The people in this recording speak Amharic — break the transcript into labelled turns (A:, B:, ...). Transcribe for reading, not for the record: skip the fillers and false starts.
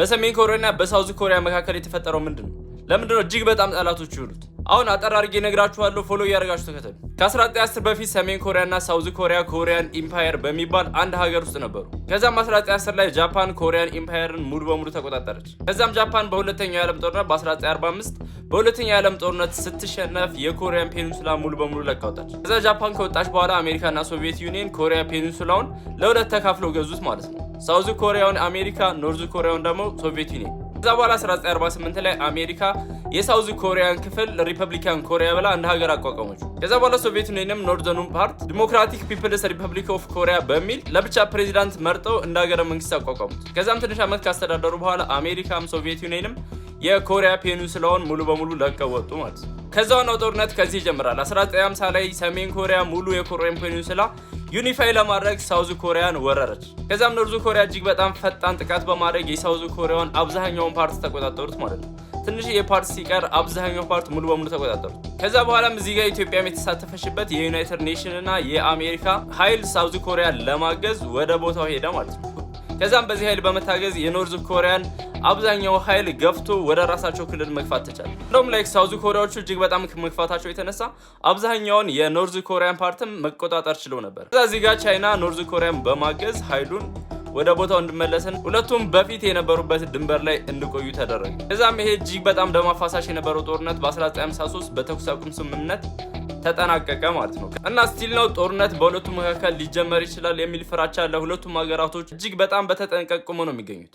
A: በሰሜን ኮሪያና በሳውዝ ኮሪያ መካከል የተፈጠረው ምንድነው? ለምንድነው እጅግ በጣም ጠላቶች ይሆኑት? አሁን አጠር አድርጌ ነግራችኋለሁ። ፎሎ እያደረጋችሁ ተከተሉ። ከ1910 በፊት ሰሜን ኮሪያና ሳውዝ ኮሪያ ኮሪያን ኢምፓየር በሚባል አንድ ሀገር ውስጥ ነበሩ። ከዛም 1910 ላይ ጃፓን ኮሪያን ኢምፓየርን ሙሉ በሙሉ ተቆጣጠረች። ከዛም ጃፓን በሁለተኛው የዓለም ጦርነት በ1945 በሁለተኛው የዓለም ጦርነት ስትሸነፍ የኮሪያን ፔኒንሱላ ሙሉ በሙሉ ለቃወጣች። ከዛ ጃፓን ከወጣች በኋላ አሜሪካና ሶቪየት ዩኒየን ኮሪያ ፔኒንሱላውን ለሁለት ተካፍለው ገዙት ማለት ነው። ሳውዝ ኮሪያውን አሜሪካ፣ ኖርዝ ኮሪያውን ደግሞ ሶቪየት ዩኒየን። ከዛ በኋላ 1948 ላይ አሜሪካ የሳውዝ ኮሪያን ክፍል ሪፐብሊካን ኮሪያ ብላ እንደ ሀገር አቋቋመች። ከዛ በኋላ ሶቪየት ዩኒየንም ኖርዘርኑን ፓርት ዲሞክራቲክ ፒፕልስ ሪፐብሊክ ኦፍ ኮሪያ በሚል ለብቻ ፕሬዚዳንት መርጠው እንደ ሀገረ መንግስት አቋቋሙት። ከዛም ትንሽ ዓመት ካስተዳደሩ በኋላ አሜሪካም ሶቪየት ዩኒየንም የኮሪያ ፔኒንሱላውን ሙሉ በሙሉ ለቀው ወጡ ማለት ነው። ከዛ ዋናው ጦርነት ከዚህ ይጀምራል። 1950 ላይ ሰሜን ኮሪያ ሙሉ የኮሪያን ፔኒንሱላ ዩኒፋይ ለማድረግ ሳውዝ ኮሪያን ወረረች። ከዛም ኖርዝ ኮሪያ እጅግ በጣም ፈጣን ጥቃት በማድረግ የሳውዝ ኮሪያውን አብዛኛውን ፓርት ተቆጣጠሩት ማለት ነው። ትንሽ የፓርት ሲቀር አብዛኛው ፓርት ሙሉ በሙሉ ተቆጣጠሩት። ከዛ በኋላም እዚህ ጋር ኢትዮጵያም የተሳተፈችበት የዩናይትድ ኔሽን እና የአሜሪካ ኃይል ሳውዝ ኮሪያን ለማገዝ ወደ ቦታው ሄደ ማለት ነው። ከዛም በዚህ ኃይል በመታገዝ የኖርዝ ኮሪያን አብዛኛው ኃይል ገፍቶ ወደ ራሳቸው ክልል መግፋት ተቻለ። እንደውም ላይክ ሳውዝ ኮሪያዎቹ እጅግ በጣም ከመግፋታቸው የተነሳ አብዛኛውን የኖርዝ ኮሪያን ፓርትም መቆጣጠር ችለው ነበር። ከዛ እዚህ ጋር ቻይና ኖርዝ ኮሪያን በማገዝ ኃይሉን ወደ ቦታው እንዲመለስን ሁለቱም በፊት የነበሩበት ድንበር ላይ እንዲቆዩ ተደረገ። ከዛም ይሄ እጅግ በጣም ደም አፋሳሽ የነበረው ጦርነት በ1953 በተኩስ አቁም ስምምነት ተጠናቀቀ ማለት ነው። እና ስቲል ነው ጦርነት በሁለቱም መካከል ሊጀመር ይችላል የሚል ፍራቻ ለሁለቱም ሀገራቶች እጅግ በጣም በተጠንቀቅ ቆመው ነው የሚገኙት።